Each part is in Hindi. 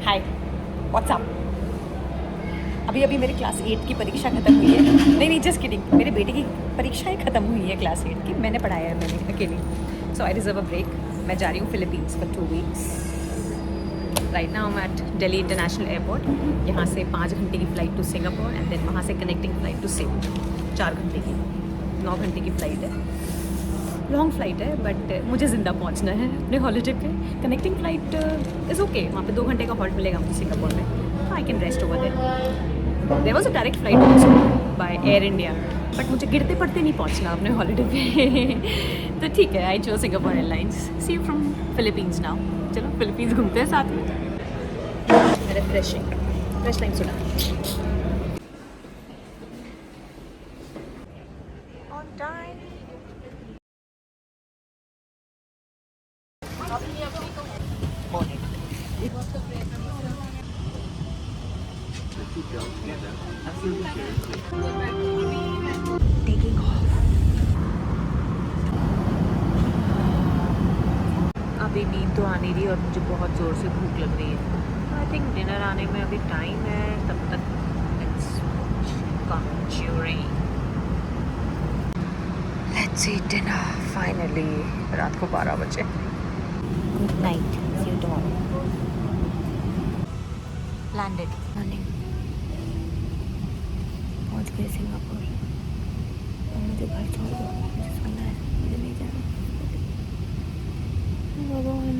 Hi what's up. अभी अभी मेरी क्लास 8 की परीक्षा खत्म हुई है। नहीं जस्ट किडिंग, मेरे बेटे की परीक्षाएं खत्म हुई है क्लास 8 की। मैंने पढ़ाया है मैंने अकेले। So I deserve a break. मैं जा रही हूँ Philippines for 2 weeks. Right now मैं एट दिल्ली इंटरनेशनल एयरपोर्ट। यहाँ से 5 घंटे की flight to Singapore and then वहाँ से कनेक्टिंग फ़्लाइट टू सेबू। 4 घंटे की, 9 घंटे की फ़्लाइट है। लॉन्ग फ्लाइट है बट मुझे ज़िंदा पहुंचना है अपने हॉलीडे पे। कनेक्टिंग फ़्लाइट इज़ ओके, वहाँ पे 2 घंटे का हॉल्ट मिलेगा मुझे सिंगापुर में। I can rest over there was a direct flight also by Air India, but मुझे गिरते पड़ते नहीं पहुंचना अपने हॉलीडे पे। तो ठीक है, I chose Singapore airlines. See you from Philippines now. चलो फिलीपींस घूमते हैं साथ में। रिफ्रेशिंग फ्रेश टाइम सुना ऑन टाइम। Taking off. अभी नींद तो आ नहीं रही और मुझे बहुत ज़ोर से भूख लग रही है। आई थिंक डिनर आने में अभी टाइम है, तब तक लेट्स ईट डिनर फाइनली। रात को 12 बजे। Good night, see you tomorrow. Landed morning, पहुंच गए सिंगापुर। अब मुझे घर छोड़ दो, मुझे सोना है, मुझे नहीं जाना। भगवान।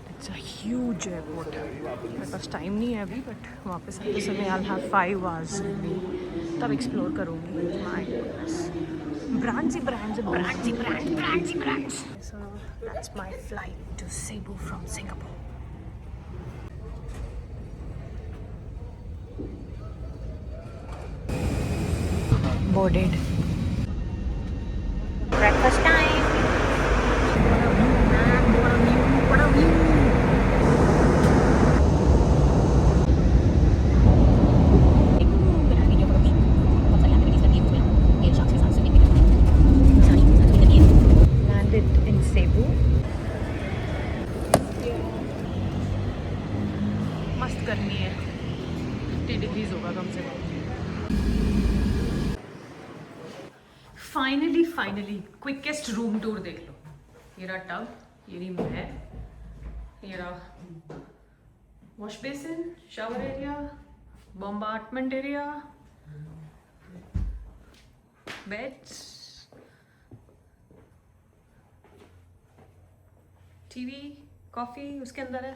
It's a huge airport. मेरे पास टाइम नहीं है अभी, बट वापस आते समय आई हैव 5 आवर्स तब एक्सप्लोर करूँगी। माय गुडनेस, ब्रांड्स ही ब्रांड्स, ब्रांड्स ही ब्रांड्स, ब्रांड्स ही brands. So that's my flight to Cebu from Singapore. Boarded. Breakfast time. Landed in Cebu. मस्त गर्मी है, 50 डिग्रीज होगा कम से कम। फाइनली क्विकेस्ट रूम टूर देख लो। ये रहा टब, ये रही मैं, ये रहा wash basin, shower area, bombardment area, beds, TV, coffee उसके अंदर है,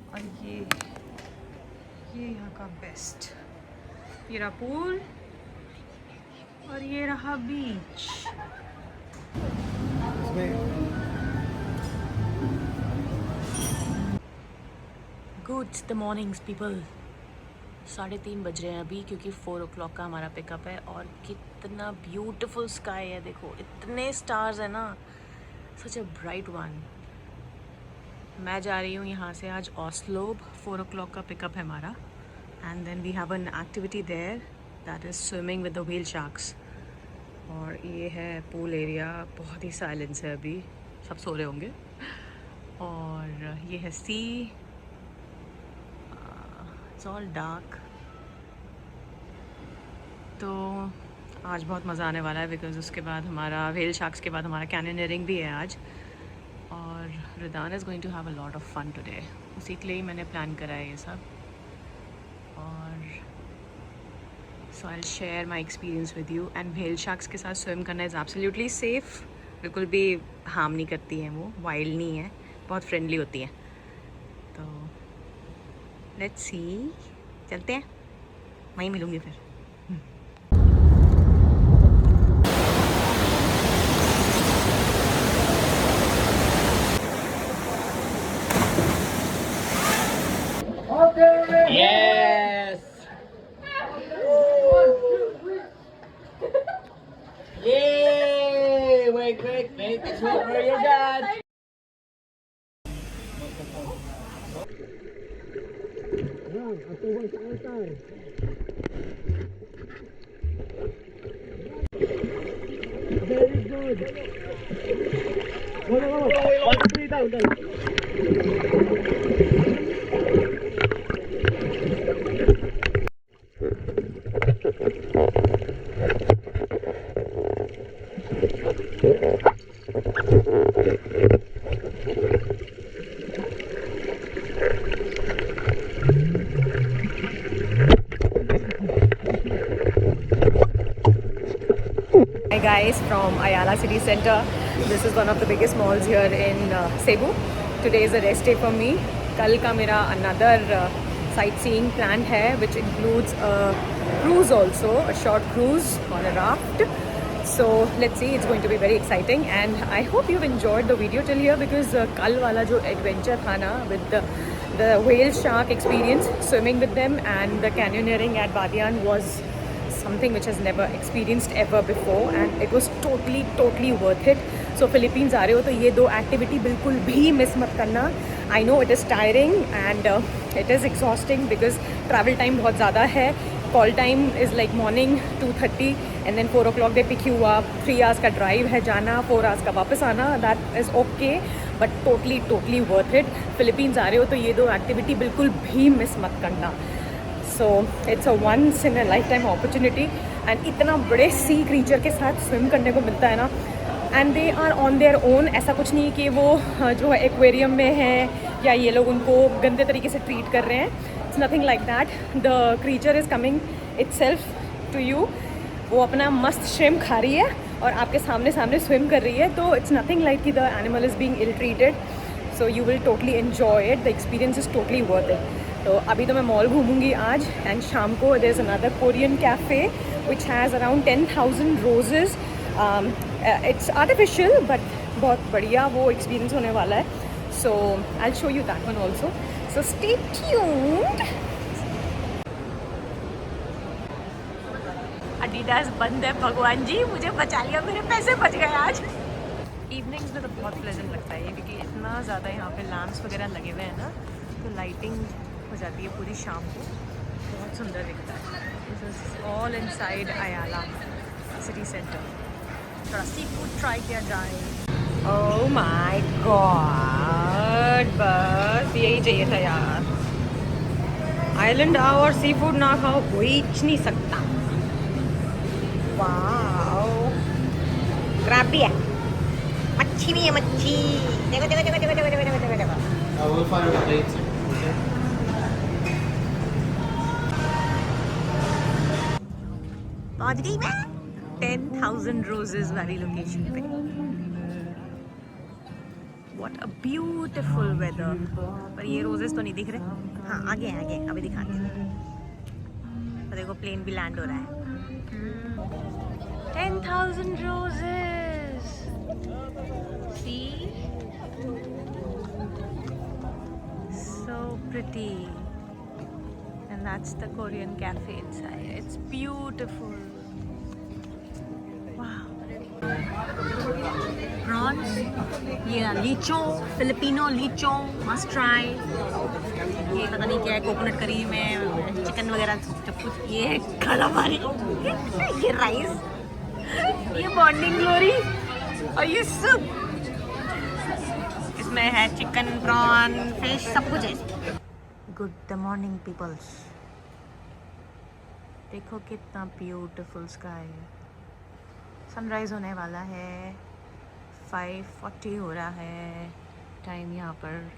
और ये यहाँ का बेस्ट, ये रहा पूल और ये रहा बीच। Good mornings people. 3:30 बज रहे हैं अभी, क्योंकि 4 o'clock का हमारा पिकअप है। और कितना ब्यूटीफुल स्काई है, देखो इतने स्टार्स है ना, सच अ ब्राइट वन। मैं जा रही हूँ यहाँ से आज ऑस्लो। 4 o'clock का पिकअप है हमारा, and then we have an activity there that is swimming with the whale sharks. और ये है पूल एरिया, बहुत ही साइलेंस है अभी, सब सो रहे होंगे। और ये है सी, इट्स ऑल डार्क। तो आज बहुत मज़ा आने वाला है, बिकॉज उसके बाद हमारा व्हेल शार्क्स के बाद हमारा कैन्योनियरिंग भी है आज। और Ridaan is going to have a lot of fun today. उसी के लिए ही मैंने प्लान करा है ये सब। और so I will share my experience with you. And whale sharks के साथ स्विम करना इज़ एब्सोल्युटली सेफ़, बिल्कुल भी हार्म नहीं करती हैं, वो वाइल्ड नहीं है, बहुत फ्रेंडली होती हैं। तो लेट्स सी, चलते हैं, वहीं मिलूँगी फिर। Yes! Yay! Wait, let's wait for your dad. Hi guys, from Ayala City Center. This is one of the biggest malls here in Cebu. Today is a rest day for me. कल का मेरा another sightseeing plan है, which includes a cruise also, a short cruise on a raft. So let's see, it's going to be very exciting and I hope you've enjoyed the video till here because कल वाला जो adventure था ना with the whale shark experience, swimming with them and the canyoneering at Badian was something which has never experienced ever before and it was totally worth it. So Philippines आ रहे हो तो ये दो activity बिल्कुल भी miss मत करना. I know it is tiring and it is exhausting because travel time बहुत ज़्यादा है. Call time is like morning 2:30 and then 4 o'clock they pick you up. 3 hours का drive है जाना, 4 hours का वापस आना. That is okay but totally worth it. Philippines आ रहे हो तो ये दो activity बिल्कुल भी miss मत करना. So it's a once in a lifetime opportunity and इतना बड़े sea creature के साथ swim करने को मिलता है ना and they are on their own. ऐसा कुछ नहीं कि वो जो है एक्वेरियम में है या ये लोग उनको गंदे तरीके से ट्रीट कर रहे हैं. It's nothing like that. The creature is coming itself to you. वो अपना मस्त shrimp खा रही है और आपके सामने swim कर रही है. तो it's nothing like कि the animal is being ill treated. So you will totally enjoy it. The experience is totally worth it. तो अभी तो मैं मॉल घूमूंगी आज एंड शाम को there's another Korean cafe which has around 10,000 roses. It's artificial but बहुत बढ़िया वो experience होने वाला है. So I'll show you that one also. So stay tuned. Adidas बंद है भगवान जी, मुझे बचा लिया, मेरे पैसे बच गए आज. इवनिंग्स में तो बहुत प्लेजेंट लगता है ये क्योंकि इतना ज़्यादा यहाँ पे लैम्प्स वगैरह लगे हुए हैं ना तो लाइटिंग हो जाती है पूरी शाम को, बहुत सुंदर दिखता है. This is all inside Ayala city centre. थोड़ा सी फूड ट्राई किया जाए. ओह माय गॉड, बस यही चाहिए था यार. आइलैंड आओ और सी फूड ना खाओ कोई नहीं सकता. वाओ, क्रैब भी है, मच्छी भी है, मच्छी. देखो देखो देखो देखो देखो देखो देखो देखो. We'll find a plate. पहुंच गई मैं 10,000 roses वाली लोकेशन पे. What a beautiful weather. पर ये रोजेस तो नहीं दिख रहे. हाँ आगे आगे अभी दिखाते हैं. तो देखो प्लेन भी लैंड हो रहा है. 10,000 roses. See? So pretty. And that's the Korean cafe inside. It's beautiful. Wow. Prawns. Yeah, lechon, Filipino lechon, must try. ये पता नहीं क्या है, कोकोनट करी में चिकन वगैरह सब कुछ. ये calamari. ये राइस. ये बॉन्डिंग ग्लोरी और ये सूप. इसमें है चिकन, प्रॉन, फिश, सब कुछ है. Good morning peoples. देखो कितना ब्यूटीफुल स्काई है. सनराइज़ होने वाला है. 5:40 हो रहा है टाइम यहाँ पर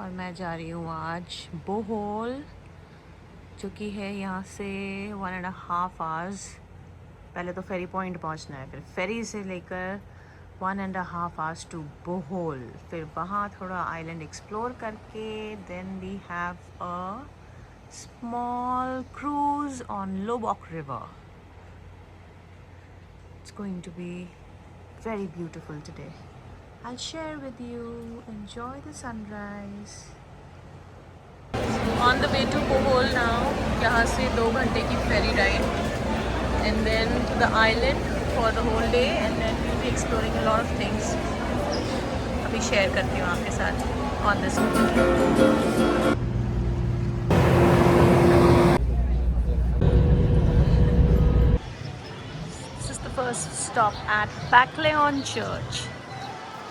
और मैं जा रही हूँ आज बोहोल जो कि है यहाँ से 1.5 hours. पहले तो फेरी पॉइंट पहुँचना है, फिर फेरी से लेकर 1.5 hours टू बोहोल, फिर वहाँ थोड़ा आइलैंड एक्सप्लोर करके then we have a small cruise on Loboc river. It's going to be very beautiful today. I'll share with you. Enjoy the sunrise. On the way to Bohol now. यहाँ से 2 घंटे की ferry ride and then to the island for the whole day and then we'll be exploring a lot of things. अभी share करती हूँ आपके साथ on this video. This is the first stop at Baclayon Church.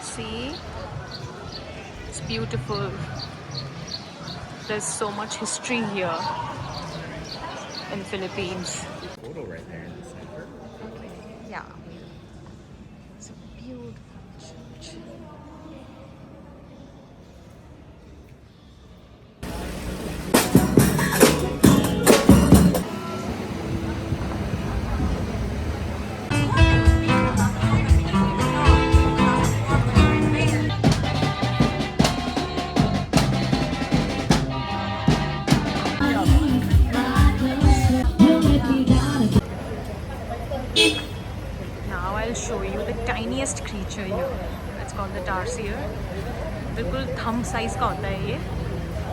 See, it's beautiful. There's so much history here in Philippines. Photo right there in the center. Yeah, it's a beautiful church. Now I'll show you the tiniest creature here. It's called the tarsier. बिल्कुल थंब साइज का होता है ये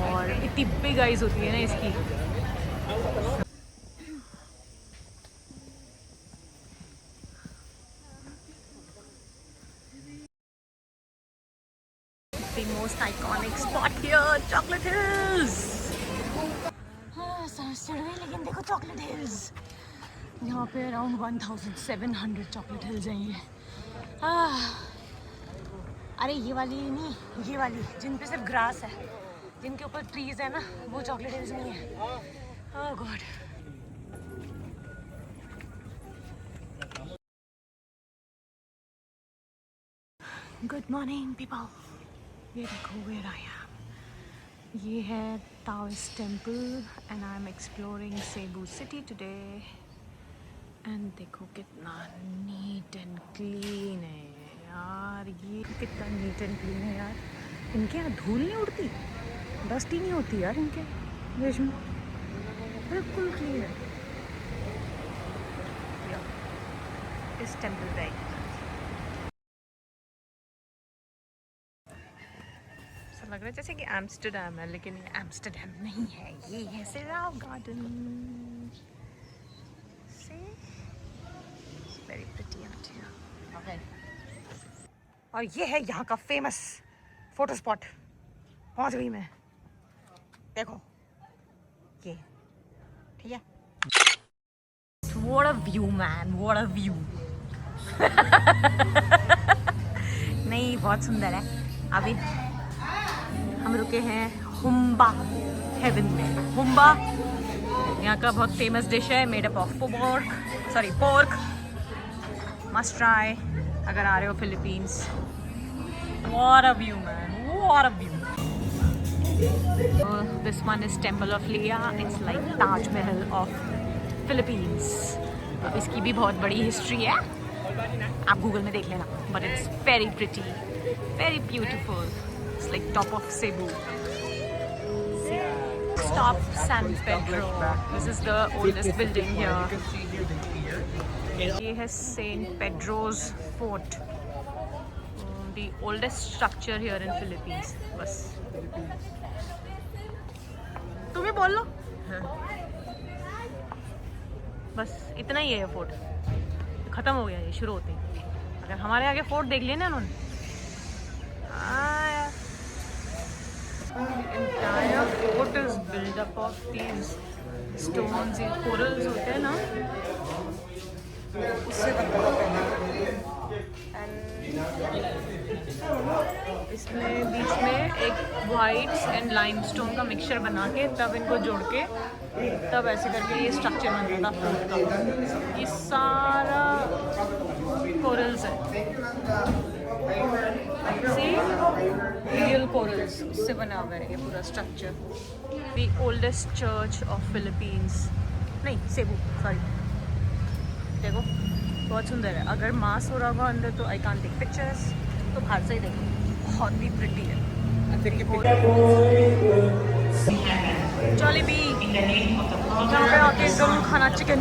और इतनी बिग आइज होती है ना इसकी. The most iconic spot here, Chocolate Hills. हाँ सांस चढ़ गई लेकिन देखो चॉकलेट हिल्स. यहाँ पे अराउंड 1700 चॉकलेट हिल्स हैं ये. अरे ये वाली नहीं, ये वाली जिन पे सिर्फ ग्रास है, जिनके ऊपर ट्रीज है ना, वो चॉकलेट हिल्स नहीं है. Oh god. Good morning people. ये देखो वेयर आई एम. ये है Taoist temple and I am exploring Cebu city today. And देखो कितना नीट एंड क्लीन है यार. ये कितना नीट एंड क्लीन है यार. इनके यहाँ धूल नहीं उड़ती, डस्ट ही नहीं होती यार इनके देश में. बिल्कुल क्लीन है. इस टेम्पल पे ऐसा लग रहा है जैसे कि एम्स्टरडैम है, लेकिन ये एम्स्टरडैम नहीं है. ये है सिराव garden. Very pretty out here. Okay. और ये है यहाँ का फेमस फोटो स्पॉट. पहुँच गई मैं. देखो ये ठीक है. What a view man, what a view. नहीं बहुत सुंदर है. अभी हम रुके हैं हुम्बा हेवन में. हुम्बा यहाँ का बहुत फेमस डिश है, made up of pork. Must try अगर आ रहे हो Philippines. What a view man, what a view. This one is Temple of Leah. It's like Taj Mahal of Philippines. इसकी भी बहुत बड़ी हिस्ट्री है, आप गूगल में देख लेना. But it's very pretty, very beautiful. It's like top of Cebu. Stop San Pedro. This is the oldest building here. ये है saint Pedro's fort, the oldest structure here in Philippines. बस तुम ही बोल लो. बस इतना ही है फोर्ट. ख़त्म हो गया ये शुरू होते ही. अगर हमारे आगे फोर्ट देख लिया ना उन्होंने. entire fort is built up of these stones. ये corals होते हैं ना, उससे बना होता है. इसमें बीच में एक वाइट्स एंड लाइमस्टोन का मिक्सचर बना के तब इनको जोड़ के तब ऐसे करके ये स्ट्रक्चर बनता था फोर्ट का. ये सारा कोरल्स है. रियल कोरल्स उससे बना हुआ है ये पूरा structure. The oldest church of Philippines, नहीं सेबू, सॉरी. देखो बहुत सुंदर है. अगर मास हो रहा होगा अंदर तो आई कांट टेक पिक्चर्स, तो बाहर से ही देखो बहुत भी प्रिटी है. जॉलीबी यहाँ पे आके एकदम खाना chicken.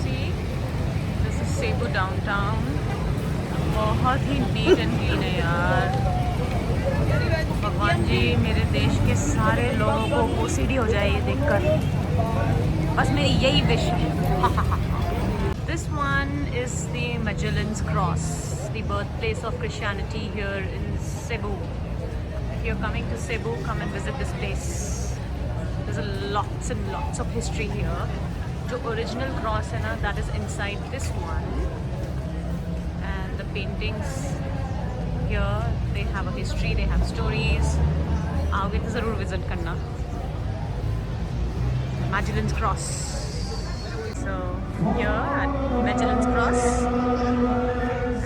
See this is Cebu downtown. बहुत ही नीट एंड क्लीन है यार. भगवान जी मेरे देश के सारे लोगों को ओसीडी हो जाए ये देखकर. बस मेरी यही विश है. This one is the Magellan's Cross, the birthplace of Christianity here in Cebu. If you're coming to Cebu, come and visit this place. There's lots and lots of history here. जो ओरिजिनल क्रॉस है ना, that is inside this one, and the paintings here they have a history, they have stories. आओगे तो ज़रूर विजिट करना. Magellan's Cross. So here at Magellan's Cross,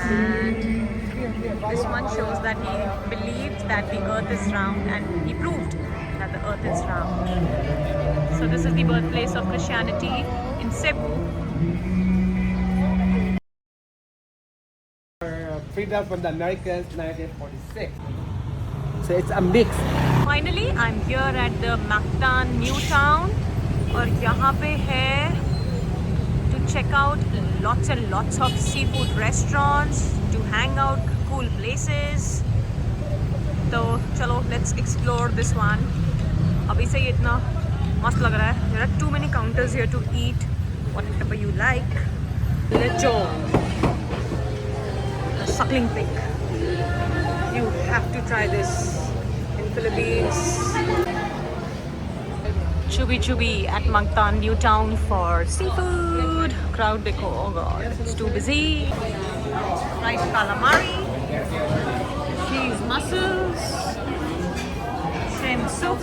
and this one shows that he believed that the earth is round, and he proved that the earth is round. So this is the birthplace of Christianity in Cebu. Freedom from the Americans 1946. So it's a mix. Finally, I'm here at the Mactan New Town, और यहाँ पे है to check out lots and lots of seafood restaurants, to hang out cool places. तो चलो let's explore this one. अभी से ही इतना मस्त लग रहा है. There are too many counters here to eat whatever you like. Lechon, the suckling pig. You have to try this in Philippines. Chubi Chubi at Mactan New Town for seafood. Crowd dekho, oh god, it's too busy. Fried calamari, cheese mussels, shrimp soup,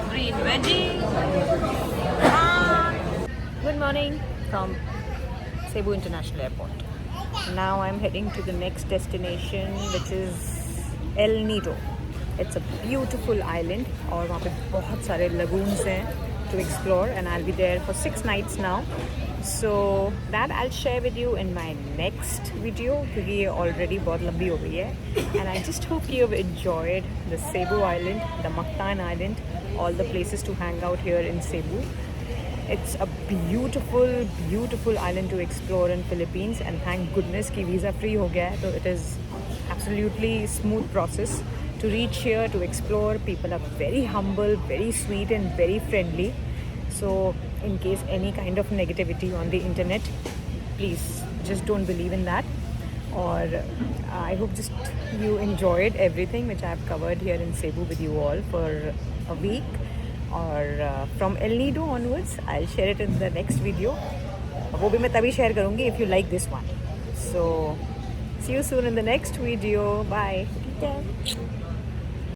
green veggie. Good morning from Cebu International Airport. Now I'm heading to the next destination, which is El Nido. It's a beautiful island और वहाँ पे बहुत सारे lagoons हैं to explore, and I'll be there for 6 nights now. So that I'll share with you in my next video, क्योंकि ये already बहुत लंबी हो गई है. And I just hope you've enjoyed the Cebu Island, the Mactan Island, all the places to hang out here in Cebu. It's a beautiful, beautiful island to explore in Philippines, and thank goodness कि visa free हो गया है, so it is absolutely smooth process to reach here to explore. People are very humble, very sweet and very friendly. So in case any kind of negativity on the internet, please just don't believe in that. Or I hope just you enjoyed everything which I have covered here in Cebu with you all for a week. Or from El Nido onwards, I'll share it in the next video. वो भी मैं तभी share करूँगी if you like this one. So see you soon in the next video. Bye. Take care.